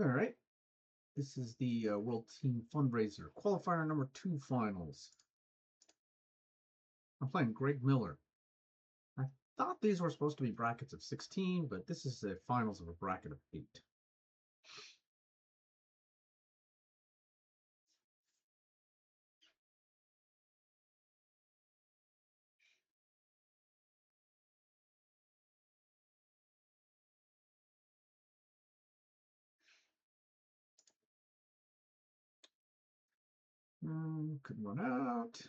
All right. This is the World Team Fundraiser Qualifier number 2 finals. I'm playing Greg Miller. I thought these were supposed to be brackets of 16, but this is the finals of a bracket of 8. Could run out.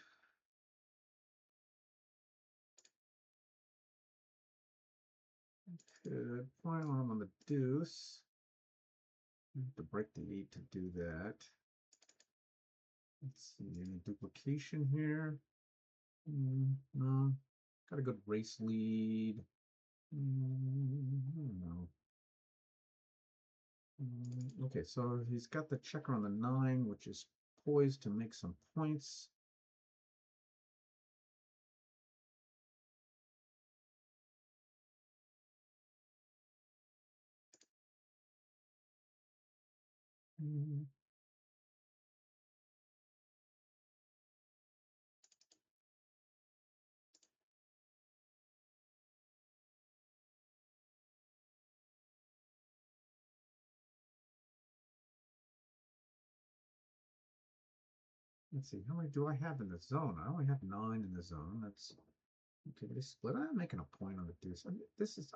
Could final arm on the deuce. I have to break the 8 to do that. Let's see, any duplication here? No. Got a good race lead. I don't know. Okay, so he's got the checker on the 9, which is poised to make some points. Let's see, how many do I have in the zone? I only have 9 in the zone. That's okay. They split. I'm making a point on the deuce.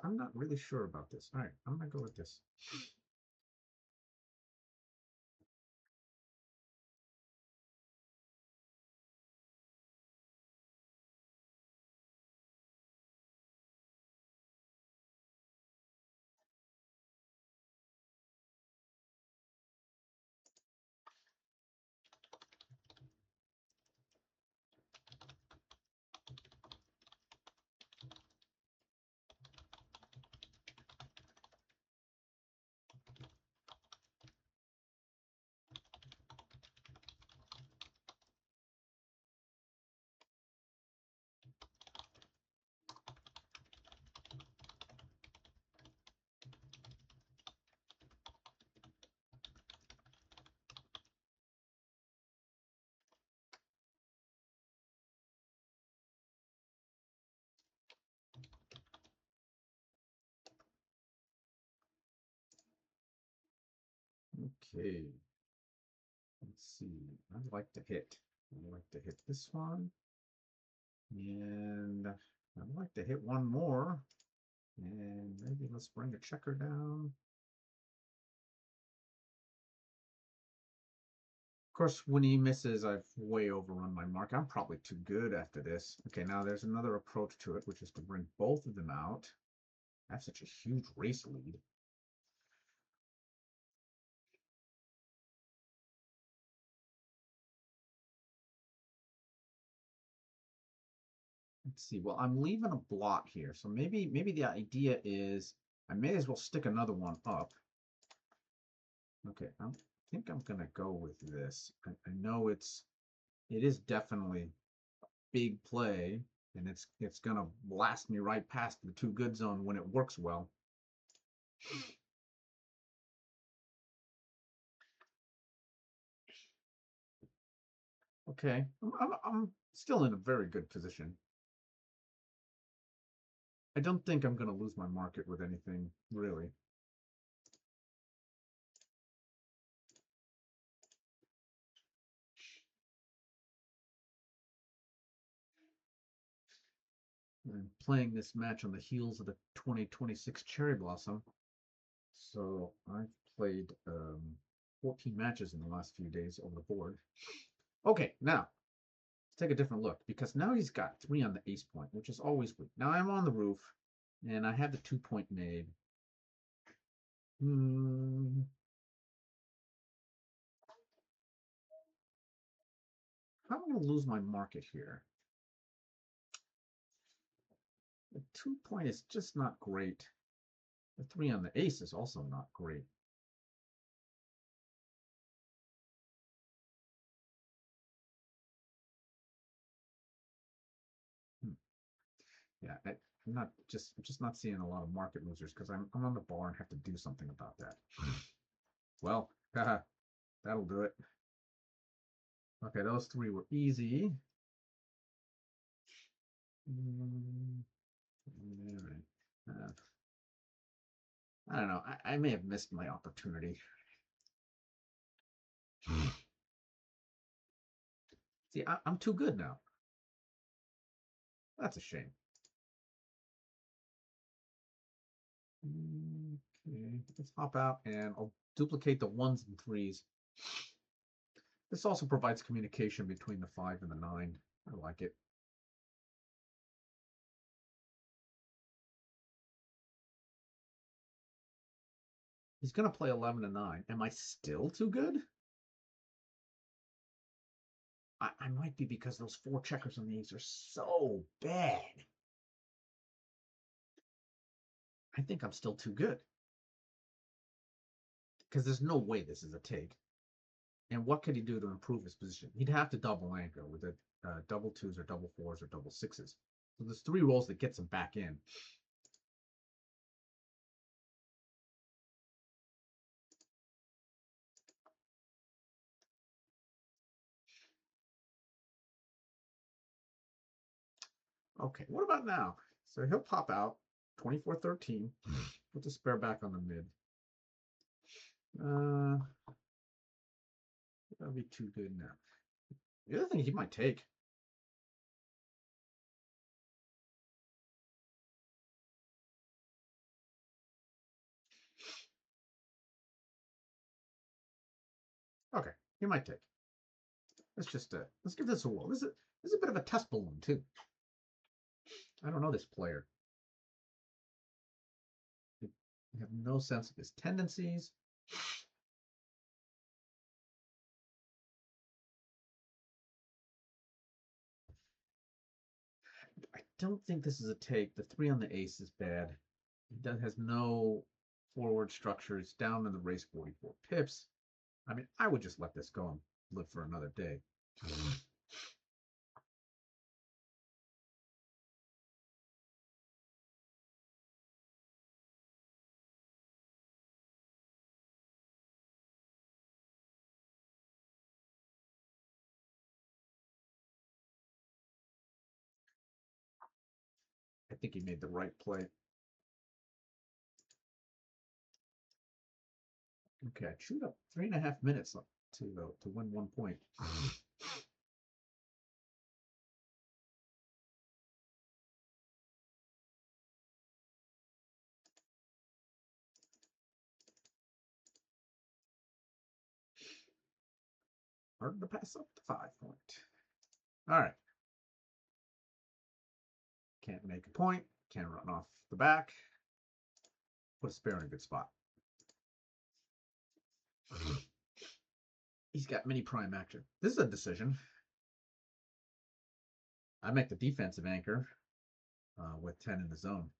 I'm not really sure about this. All right, I'm gonna go with this. Okay. Let's see. I'd like to hit. I'd like to hit this one. And I'd like to hit one more. And maybe let's bring a checker down. Of course, when he misses, I've way overrun my mark. I'm probably too good after this. Okay, now there's another approach to it, which is to bring both of them out. I have such a huge race lead. Let's see. Well, I'm leaving a blot here, so maybe the idea is I may as well stick another one up. Okay, I think I'm gonna go with this. I know it is definitely a big play, and it's gonna blast me right past the too good zone when it works well. Okay, I'm still in a very good position. I don't think I'm gonna lose my market with anything really. I'm playing this match on the heels of the 2026 Cherry Blossom. So I've played 14 matches in the last few days over the board. Okay, now let's take a different look because now he's got 3 on the ace point, which is always weak. Now I'm on the roof and I have the 2-point made. How am I going to lose my market here? The 2-point is just not great. The 3 on the ace is also not great. Yeah, I'm just not seeing a lot of market losers because I'm on the bar and have to do something about that. Well, haha, that'll do it. Okay, those three were easy. All right. I don't know. I may have missed my opportunity. See, I'm too good now. That's a shame. Okay, let's hop out and I'll duplicate the ones and threes. This also provides communication between the 5 and the 9. I like it. He's going to play 11 and 9. Am I still too good? I might be, because those 4 checkers on the ace are so bad. I think I'm still too good. Because there's no way this is a take. And what could he do to improve his position? He'd have to double anchor with a double 2s or double 4s or double 6s. So there's 3 rolls that gets him back in. Okay, what about now? So he'll pop out 24-13, put the spare back on the mid. That'll be too good now. The other thing he might take. Okay, he might take. Let's give this a roll. This is a bit of a test balloon too. I don't know this player. I have no sense of his tendencies. I don't think this is a take. The 3 on the ace is bad. He has no forward structure. It's down in the race 44 pips. I mean, I would just let this go and live for another day. I think he made the right play. Okay, I chewed up 3.5 minutes to win 1 point. Hard to pass up the 5 point. All right. Can't make a point. Can't run off the back. Put a spare in a good spot. He's got mini prime action. This is a decision. I make the defensive anchor with 10 in the zone.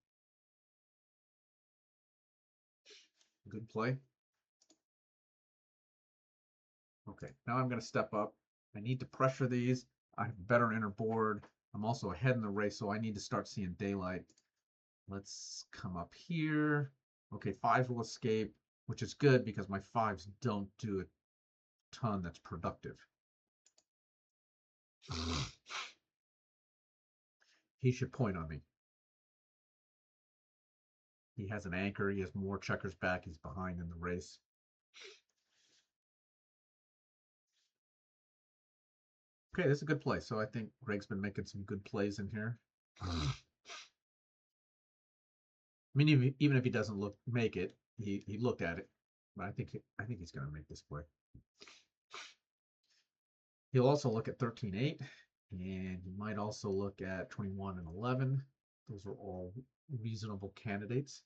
Good play. Okay, now I'm going to step up. I need to pressure these. I have better inner board. I'm also ahead in the race, so I need to start seeing daylight. Let's come up here. Okay, 5s will escape, which is good because my 5s don't do a ton that's productive. He should point on me. He has an anchor. He has more checkers back. He's behind in the race. Okay, this is a good play. So I think Greg's been making some good plays in here. I mean, even if he doesn't make it, he looked at it. But I think he's going to make this play. He'll also look at 13-8, and he might also look at 21 and 11. Those are all reasonable candidates.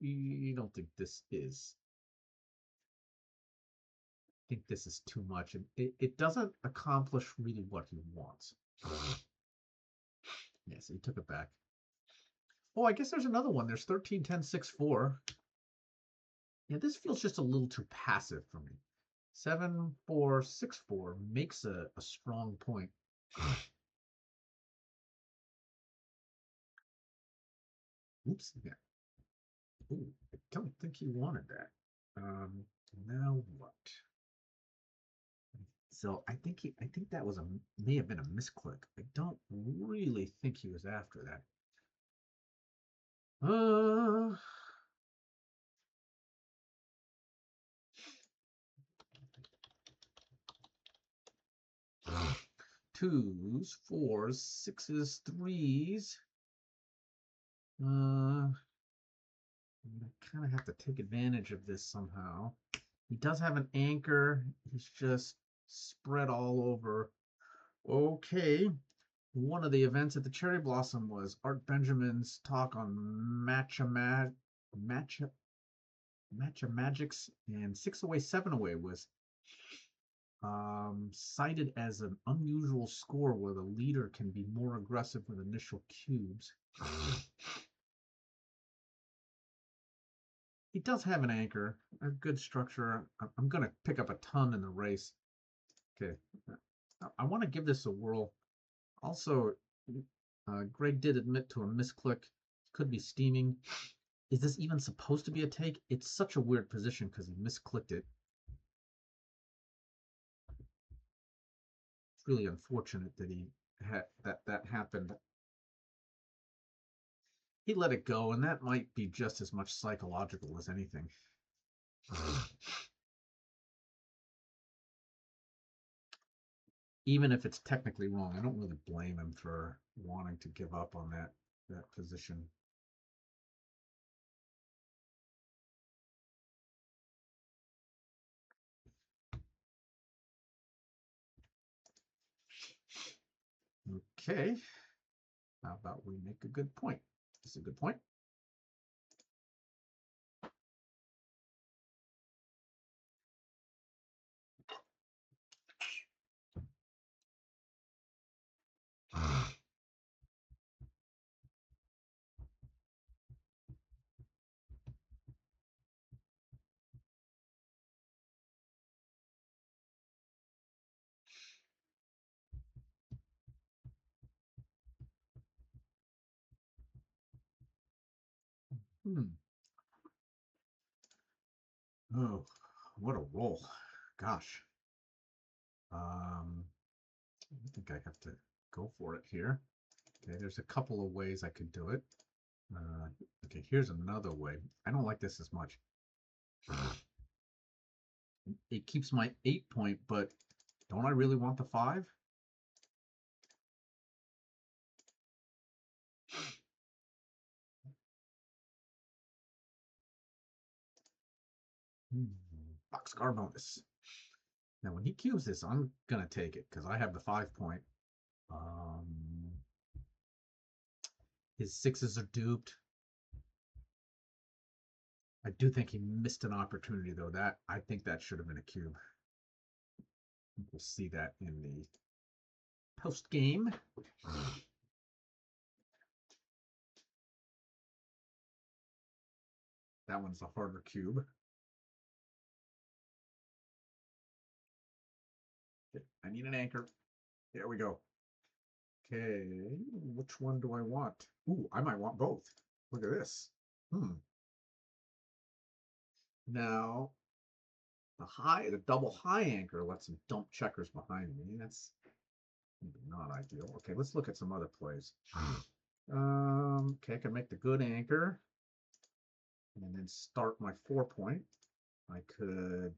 You don't think this is? I think this is too much, and it doesn't accomplish really what he wants. Yes, he took it back. Oh, I guess there's another one. There's 13, 10, 6, 4. Yeah, this feels just a little too passive for me. 7, 4, 6, 4 makes a strong point. Oops. Yeah. Ooh, I don't think he wanted that. Now what? So I think that was may have been a misclick. I don't really think he was after that. Twos, fours, sixes, threes. I'm gonna kind of have to take advantage of this somehow. He does have an anchor. He's just spread all over. Okay. One of the events at the Cherry Blossom was Art Benjamin's talk on matcha magics, and 6 away, 7 away was cited as an unusual score where the leader can be more aggressive with initial cubes. He does have an anchor, a good structure. I'm going to pick up a ton in the race. Okay, I want to give this a whirl. Also, Greg did admit to a misclick. Could be steaming. Is this even supposed to be a take? It's such a weird position because he misclicked it. It's really unfortunate that he had that happened. He let it go, and that might be just as much psychological as anything. Even if it's technically wrong, I don't really blame him for wanting to give up on that position. Okay. How about we make a good point? This is a good point. Oh, what a roll. Gosh. I think I have to go for it here. Okay, there's a couple of ways I could do it. Okay, here's another way. I don't like this as much. It keeps my 8 point, but don't I really want the 5? Boxcar bonus. Now, when he cubes this, I'm going to take it because I have the 5 point. His sixes are duped. I do think he missed an opportunity, though. That I think that should have been a cube. We'll see that in the post game. That one's a harder cube. Okay, I need an anchor. There we go. Okay, which one do I want? Ooh, I might want both. Look at this. Now, the double high anchor lets him dump checkers behind me. That's not ideal. Okay, let's look at some other plays. Okay, I can make the good anchor and then start my 4 point. I could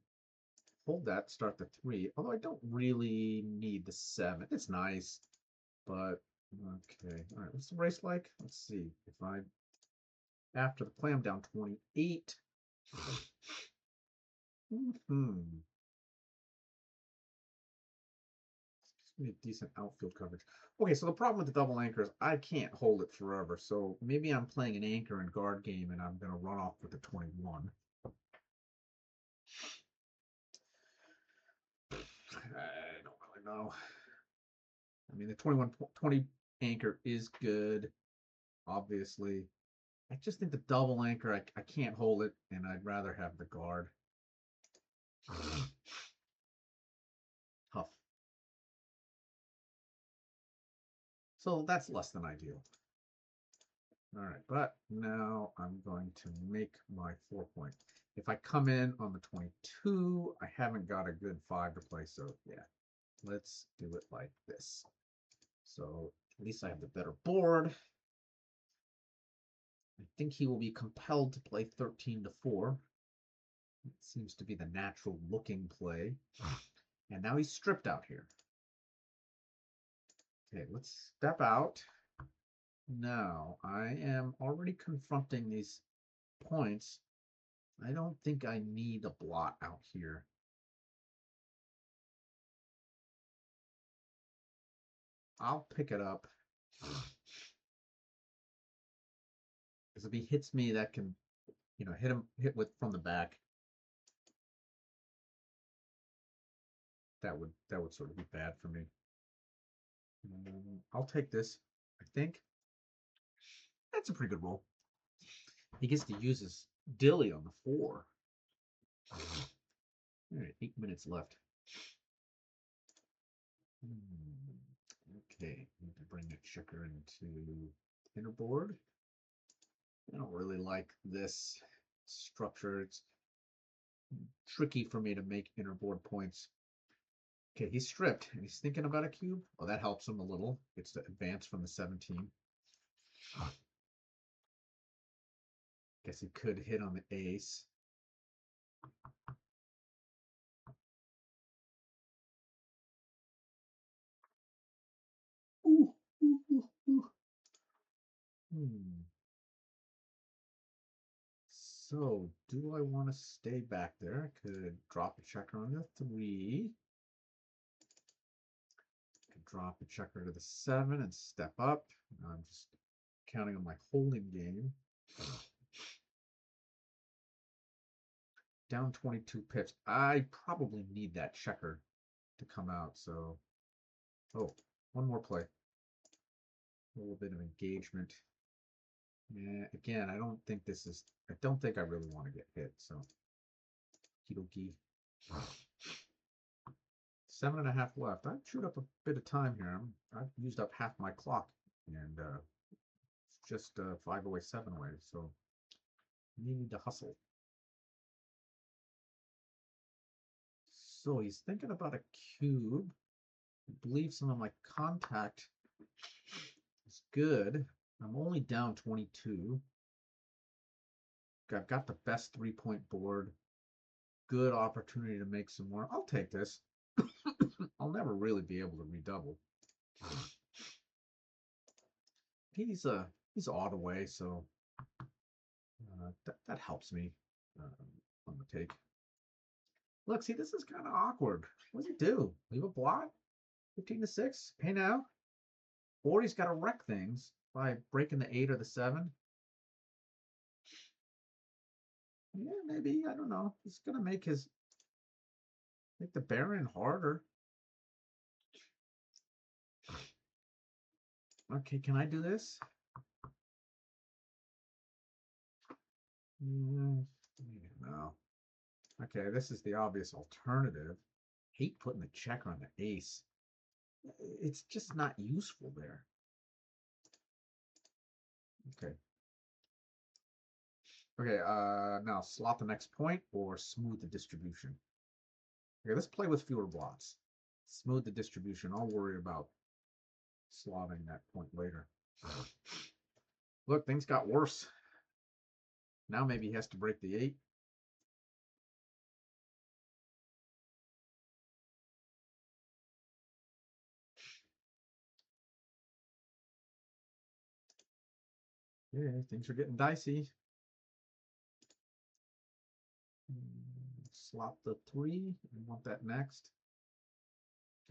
hold that, start the 3, although I don't really need the 7. It's nice, but okay. All right, what's the race like? Let's see. If I, after the play, I'm down 28. Decent outfield coverage. Okay, so the problem with the double anchor is I can't hold it forever. So maybe I'm playing an anchor and guard game and I'm going to run off with the 21. I don't really know. I mean, the 20 anchor is good, obviously. I just think the double anchor, I can't hold it, and I'd rather have the guard. Tough. So that's less than ideal. All right, but now I'm going to make my 4-point. If I come in on the 22, I haven't got a good 5 to play, so yeah, let's do it like this. So at least I have the better board. I think he will be compelled to play 13 to 4. It seems to be the natural looking play. And now he's stripped out here. Okay, let's step out. Now I am already confronting these points. I don't think I need a blot out here. I'll pick it up. Because if he hits me, that can, hit with from the back. That would sort of be bad for me. I'll take this. I think that's a pretty good roll. He gets to use his dilly on the 4. All right, 8 minutes left. Okay, need to bring that checker into inner board. I don't really like this structure. It's tricky for me to make inner board points. Okay, he's stripped and he's thinking about a cube. Oh, that helps him a little. Gets to advance from the 17. Guess he could hit on the ace. Ooh, ooh, ooh, ooh. So, do I want to stay back there? I could drop a checker on the 3. I could drop a checker to the 7 and step up. I'm just counting on my holding game. Down 22 pips. I probably need that checker to come out. So, oh, one more play. A little bit of engagement. Yeah, again, I don't think I really want to get hit. So, kidoki. 7.5 left. I've chewed up a bit of time here. I've used up half my clock, and it's just 5 away, 7 away. So, you need to hustle. So he's thinking about a cube. I believe some of my contact is good. I'm only down 22. I've got the best 3-point board. Good opportunity to make some more. I'll take this. I'll never really be able to redouble. He's odd away, so that helps me on the take. Look, see, this is kind of awkward. What does he do? Leave a blot? 15 to 6? Pay now? Or he's got to wreck things by breaking the 8 or the 7. Yeah, maybe. I don't know. He's gonna make the Baron harder. Okay, can I do this? No. Okay, this is the obvious alternative. Hate putting the checker on the ace. It's just not useful there. Okay. Okay, now slot the next point or smooth the distribution. Okay, let's play with fewer blots. Smooth the distribution. I'll worry about slotting that point later. Look, things got worse. Now maybe he has to break the 8. Yeah, things are getting dicey. Slot the 3. I want that next.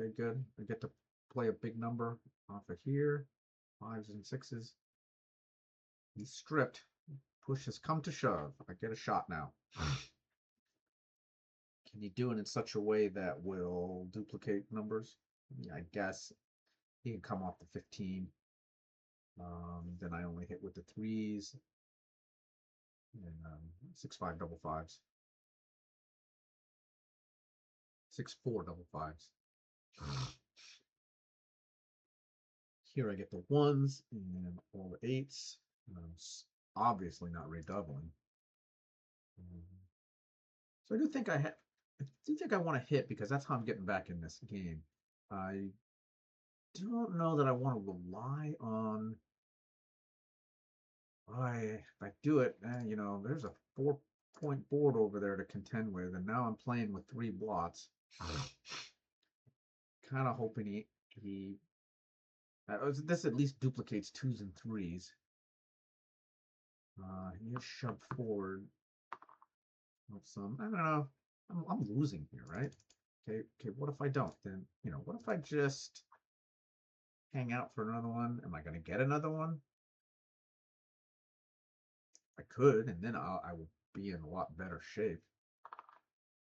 Okay, good. I get to play a big number off of here. 5s and 6s. He's stripped. Push has come to shove. I get a shot now. Can you do it in such a way that will duplicate numbers? Yeah, I guess he can come off the 15. Then I only hit with the 3s and 6-5 double 5s. 6-4 double 5s. Here I get the 1s and all the 8s. Obviously not redoubling. So I do think I want to hit because that's how I'm getting back in this game. I don't know that I want to rely on. If I do it, there's a 4-point board over there to contend with, and now I'm playing with 3 blots. Kind of hoping he this at least duplicates 2s and 3s. He is shoved forward. Some, I don't know. I'm losing here, right? Okay. What if I don't? Then what if I just hang out for another one? Am I going to get another one? I could, and then I will be in a lot better shape.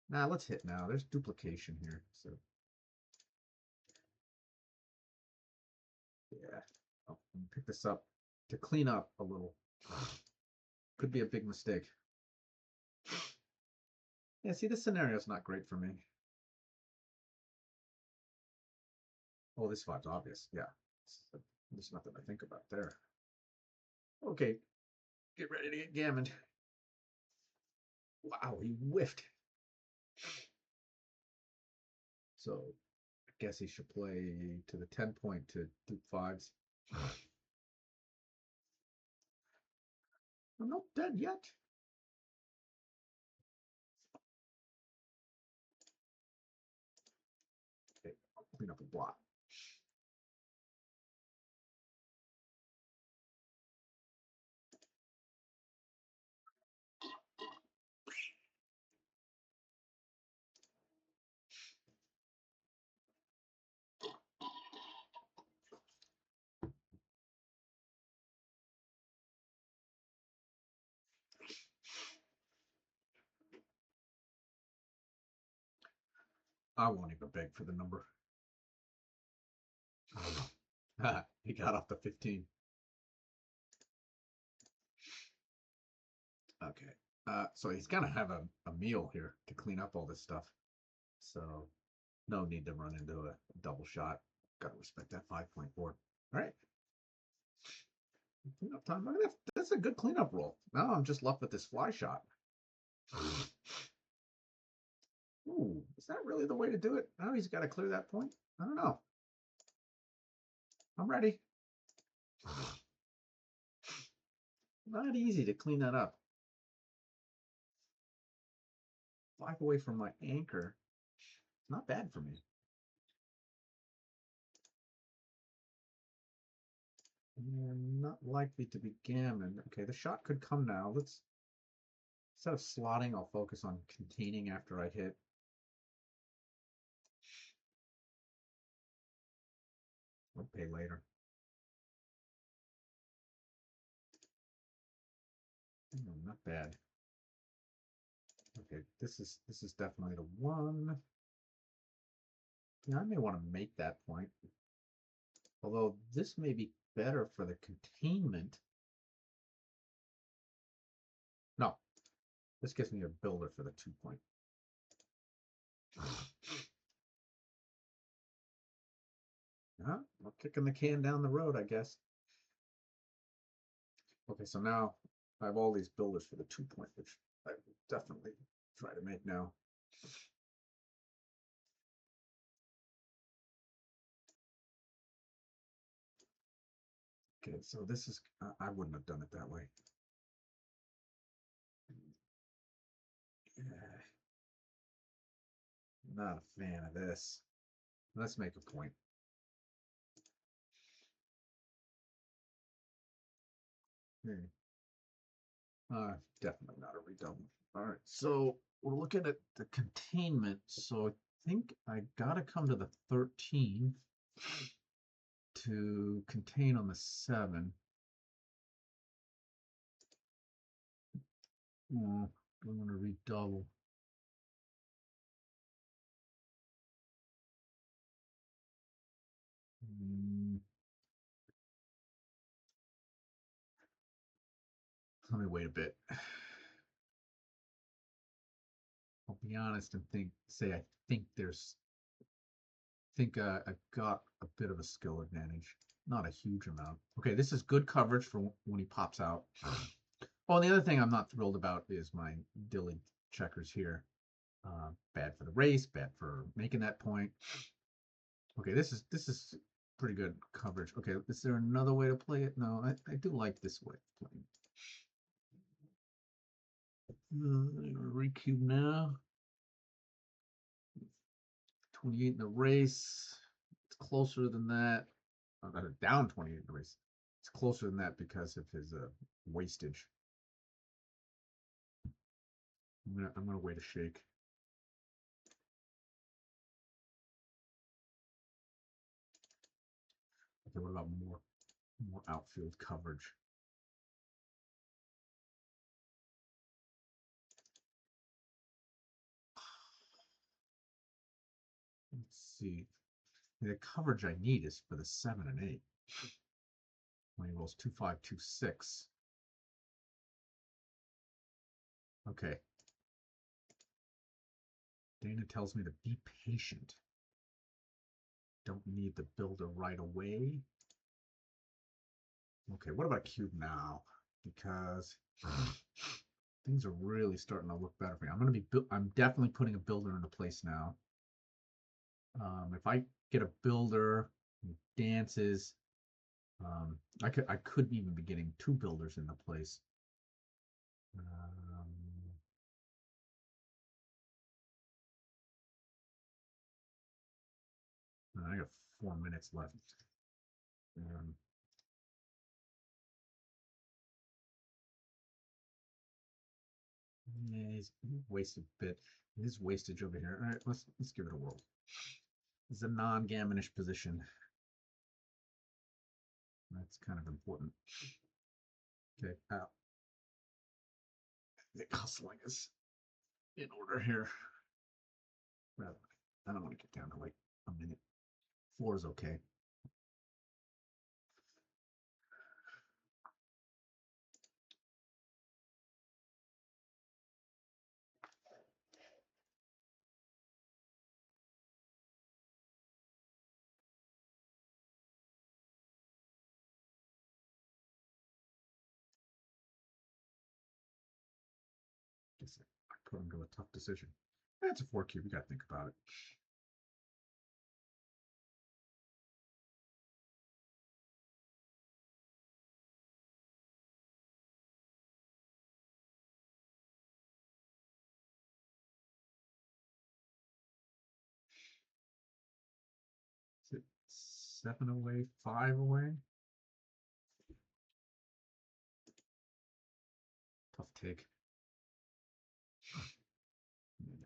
Nah, let's hit now. There's duplication here, so yeah. I'll pick this up to clean up a little. Could be a big mistake. Yeah, see, this scenario is not great for me. Oh, this five's obvious. Yeah, there's nothing to think about there. Okay, get ready to get gammoned. Wow, he whiffed. So I guess he should play to the 10-point to Duke 5s. I'm not dead yet. Okay, I'll clean up a blot. I won't even beg for the number. He got off the 15. Okay. So he's gonna have a meal here to clean up all this stuff. So no need to run into a double shot. Gotta respect that 5-point board. All right. Cleanup time. That's a good cleanup roll. Now I'm just left with this fly shot. Ooh, is that really the way to do it? Now he's got to clear that point? I don't know. I'm ready. Not easy to clean that up. 5 away from my anchor. Not bad for me. And not likely to be gammon. Okay, the shot could come now. Instead of slotting, I'll focus on containing after I hit. I'll pay later. Not bad. Okay, this is definitely the one. Yeah, I may want to make that point. Although this may be better for the containment. No, this gives me a builder for the 2-point. We're kicking the can down the road, I guess. Okay, so now I have all these builders for the 2-point, which I will definitely try to make now. Okay, so this is, I wouldn't have done it that way. Yeah. Not a fan of this. Let's make a point. Definitely not a redouble. All right, so we're looking at the containment. So I think I gotta come to the 13 to contain on the 7. Oh, I want to redouble. Let me wait a bit. I'll be honest and say I think I've got a bit of a skill advantage. not a huge amount. Okay, this is good coverage for when he pops out. Well, the other thing I'm not thrilled about is my dilly checkers here. Bad for the race, bad for making that point. Okay, this is pretty good coverage. Okay, is there another way to play it? No, I do like this way of playing. Recube now. 28 in the race. It's closer than that. Down 28 in the race. It's closer than that because of his wastage. I'm gonna wait a shake. Okay, what about more outfield coverage? Let's see. The coverage I need is for the 7 and 8. When he rolls 2, 5, 2, 6. Okay. Dana tells me to be patient. Don't need the builder right away. Okay, what about cube now? Because things are really starting to look better for me. I'm definitely putting a builder into place now. If I get a builder who dances, I could even be getting 2 builders into place. I got 4 minutes left. Yeah, he's wasted a bit. His wastage over here. All right, let's give it a whirl. It's a non-gammonish position. That's kind of important. Okay, the hustling is in order here. Well, I don't want to get down to like a minute. 4 is okay. I put him to a tough decision. That's a 4 cube. You got to think about it. Is it 7 away, 5 away? Tough take.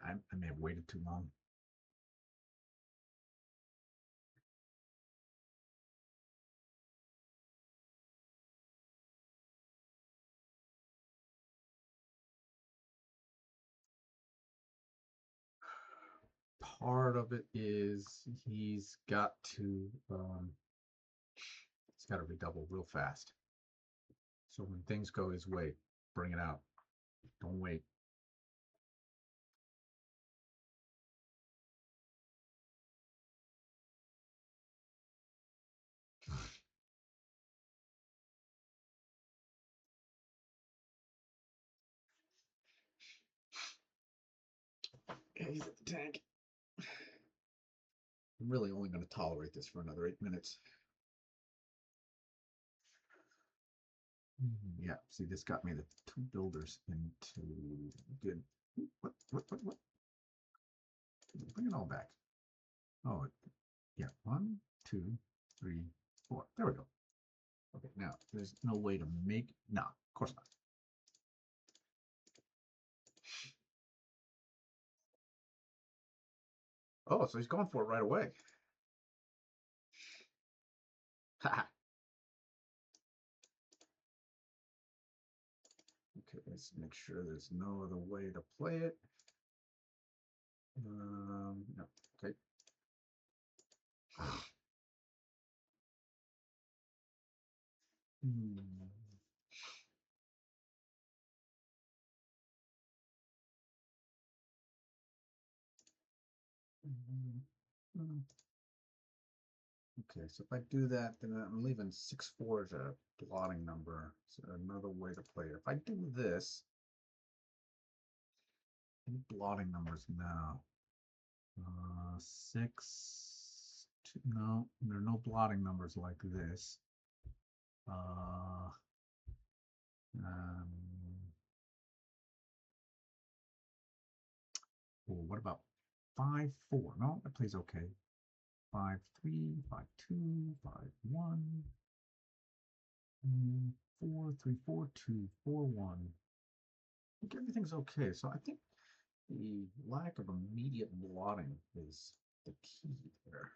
I may have waited too long. Part of it is he's got to redouble real fast. So when things go his way, bring it out. Don't wait. Yeah, he's at the tank. I'm really only going to tolerate this for another 8 minutes. Yeah, see, this got me the 2 builders into good. What? Bring it all back. Oh, yeah. 1, 2, 3, 4. There we go. Okay, now there's no way to make. No, of course not. Oh, so he's going for it right away. Okay, let's make sure there's no other way to play it. No, okay. Okay, so if I do that, then I'm leaving 6-4 as a blotting number. So another way to play it. If I do this, any blotting numbers now? 6, 2, no, there are no blotting numbers like this. Uh, um, what about 5-4? No, that plays okay. 5-3, 5-2, 5-1, 4-3-4-2-4-1. I think everything's okay. So I think the lack of immediate blotting is the key there.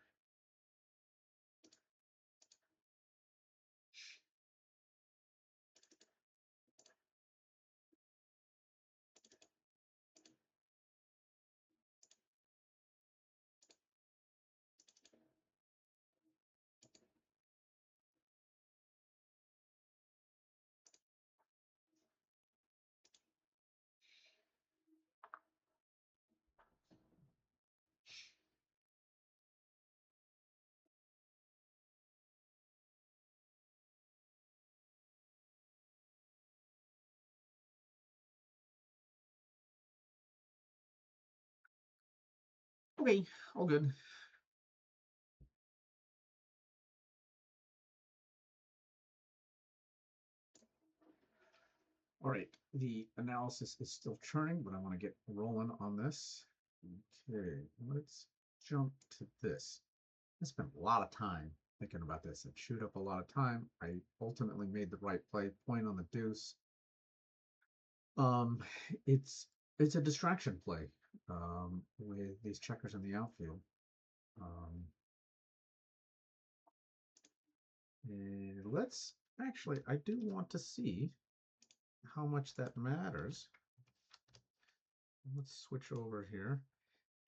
Okay, all good. All right, the analysis is still churning, but I want to get rolling on this. Okay, let's jump to this. I spent a lot of time thinking about this. I chewed up a lot of time. I ultimately made the right play, point on the deuce. Um, it's it's a distraction play with these checkers in the outfield. Um, and let's actually, I do want to see how much that matters. Let's switch over here.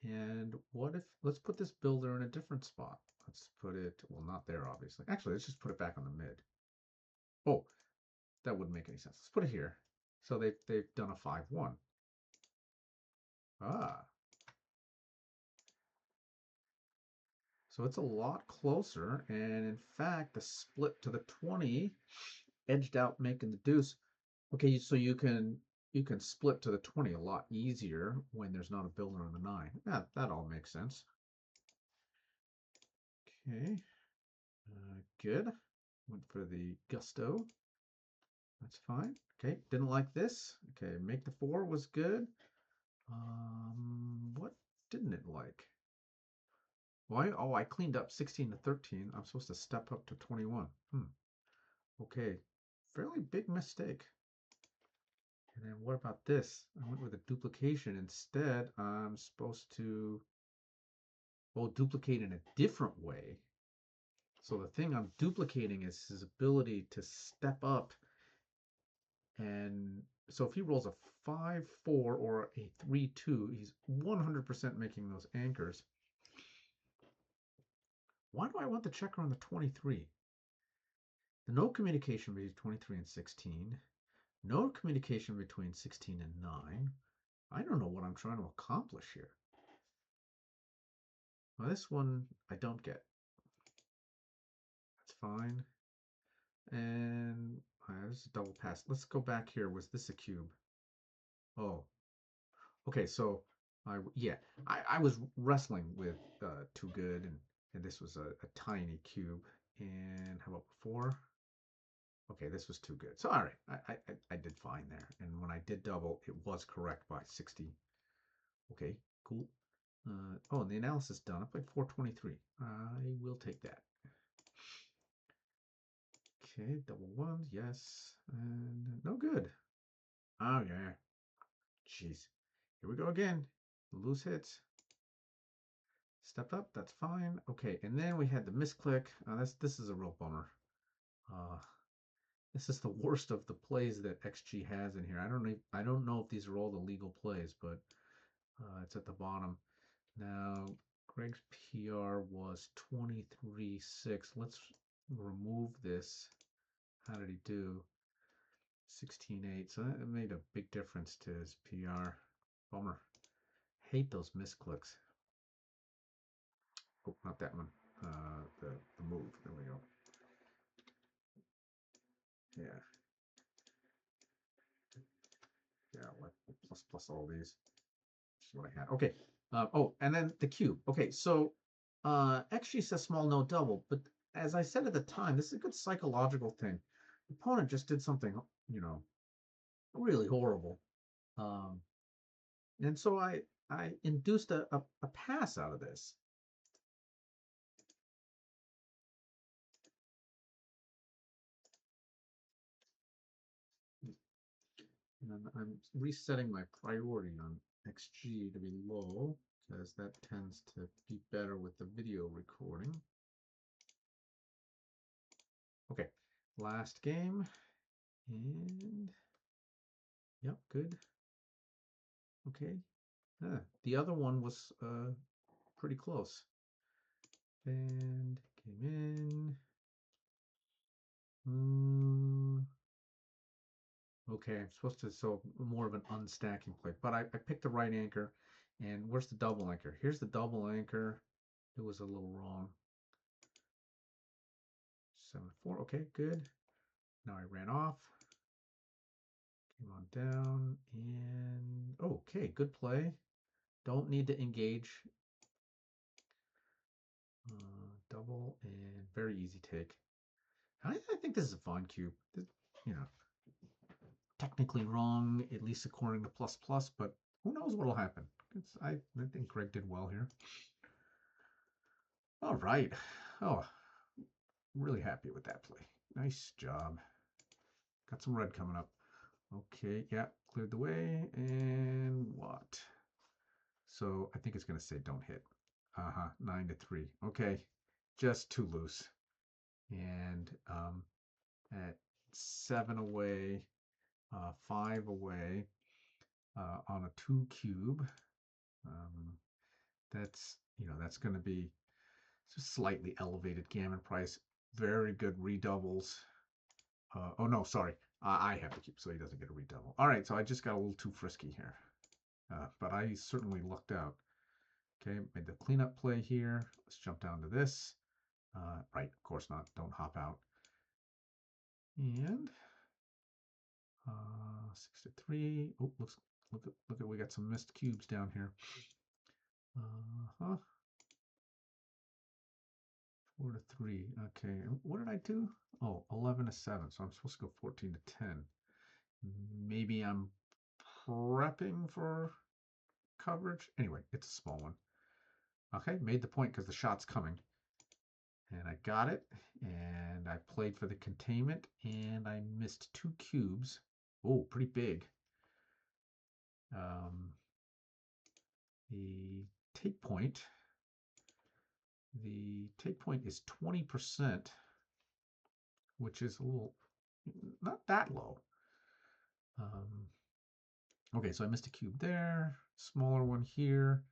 And what if, let's put this builder in a different spot. Let's put it, well, not there, obviously. Actually, let's just put it back on the mid. Oh, that wouldn't make any sense. Let's put it here. So they've done a 5-1. Ah, so it's a lot closer. And in fact, the split to the 20 edged out making the deuce. Okay, so you can split to the 20 a lot easier when there's not a builder on the 9. Yeah, that all makes sense. Okay, good. Went for the gusto. That's fine. Okay, didn't like this. Okay, make the 4 was good. What didn't it like? Why? Oh, I cleaned up 16 to 13. I'm supposed to step up to 21. Okay, fairly big mistake. And then what about this? I went with a duplication. Instead, I'm supposed to, well, duplicate in a different way. So the thing I'm duplicating is his ability to step up. And so if he rolls a 5-4 or a 3-2, he's 100% making those anchors. Why do I want the checker on the 23? The no communication between 23 and 16. No communication between 16 and 9. I don't know what I'm trying to accomplish here. Well, this one I don't get. That's fine. And this is a double pass. Let's go back here. Was this a cube? Oh, okay. So I was wrestling with too good, and this was a tiny cube. And how about before? Okay, this was too good. So all right, I did fine there. And when I did double, it was correct by 60. Okay, cool. Oh, and the analysis done. I played 423. I will take that. Okay, double ones, yes. And no good. Oh, yeah. Jeez. Here we go again. Loose hits. Stepped up, that's fine. Okay, and then we had the misclick. This is a real bummer. Uh, this is the worst of the plays that XG has in here. I don't know if these are all the legal plays, but it's at the bottom. Now, Greg's PR was 23-6. Let's remove this. How did he do? 16-8. So that made a big difference to his PR. Bummer. Hate those misclicks. Oh, not that one. the move. There we go. Yeah. Yeah, like plus all these. That's what I had. Okay. Oh, and then the cube. Okay, so XG says small, no double, but as I said at the time, this is a good psychological thing. The opponent just did something, really horrible. Um, and so I induced a pass out of this. And I'm resetting my priority on XG to be low because that tends to be better with the video recording. Okay, last game. And yep, good. Okay. The other one was pretty close. And came in. Okay, I'm supposed to, so more of an unstacking play, but I picked the right anchor. And where's the double anchor? Here's the double anchor. It was a little wrong. 7-4. Okay, good. Now I ran off. Came on down and okay, good play. Don't need to engage. Double and very easy take. I think this is a fine cube. You know, technically wrong, at least according to plus plus, but who knows what'll happen. I think Greg did well here. All right. Oh, really happy with that play. Nice job. Got some red coming up. Okay, yeah, cleared the way. And what? So I think it's going to say don't hit. 9-3. Okay, just too loose. And at 7 away, 5 away on a 2 cube, that's going to be just slightly elevated gammon price. Very good redoubles. Oh no, sorry, I have to keep, so he doesn't get a redouble. All right, so I just got a little too frisky here, but I certainly lucked out. Okay, made the cleanup play here. Let's jump down to this. Right, of course not. Don't hop out. And 6-3. Oh, look at we got some missed cubes down here. 4-3. Okay, what did I do? Oh, 11-7. So I'm supposed to go 14-10. Maybe I'm prepping for coverage. Anyway, it's a small one. Okay, made the point because the shot's coming. And I got it, and I played for the containment, and I missed 2 cubes. Oh, pretty big. The take point is 20%, which is a little, not that low. Okay, so I missed a cube there, smaller one here,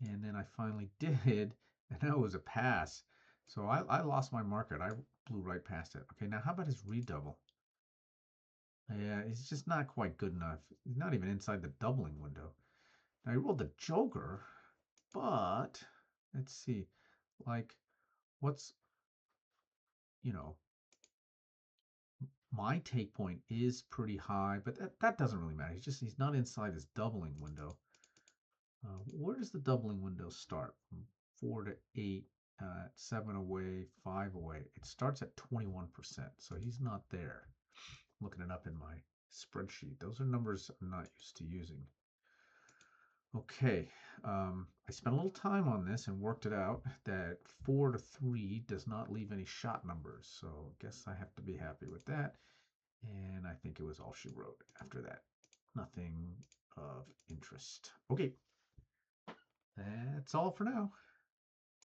and then I finally did, and that was a pass. So I lost my market. I blew right past it. Okay, now how about his redouble? Yeah, it's just not quite good enough. He's not even inside the doubling window. Now he rolled the joker, but let's see, like what's, my take point is pretty high, but that doesn't really matter. He's not inside his doubling window. Where does the doubling window start? From 4 to 8, 7 away, 5 away. It starts at 21%, so he's not there. Looking it up in my spreadsheet. Those are numbers I'm not used to using. Okay, I spent a little time on this and worked it out that 4-3 does not leave any shot numbers. So I guess I have to be happy with that. And I think it was all she wrote after that. Nothing of interest. Okay, that's all for now.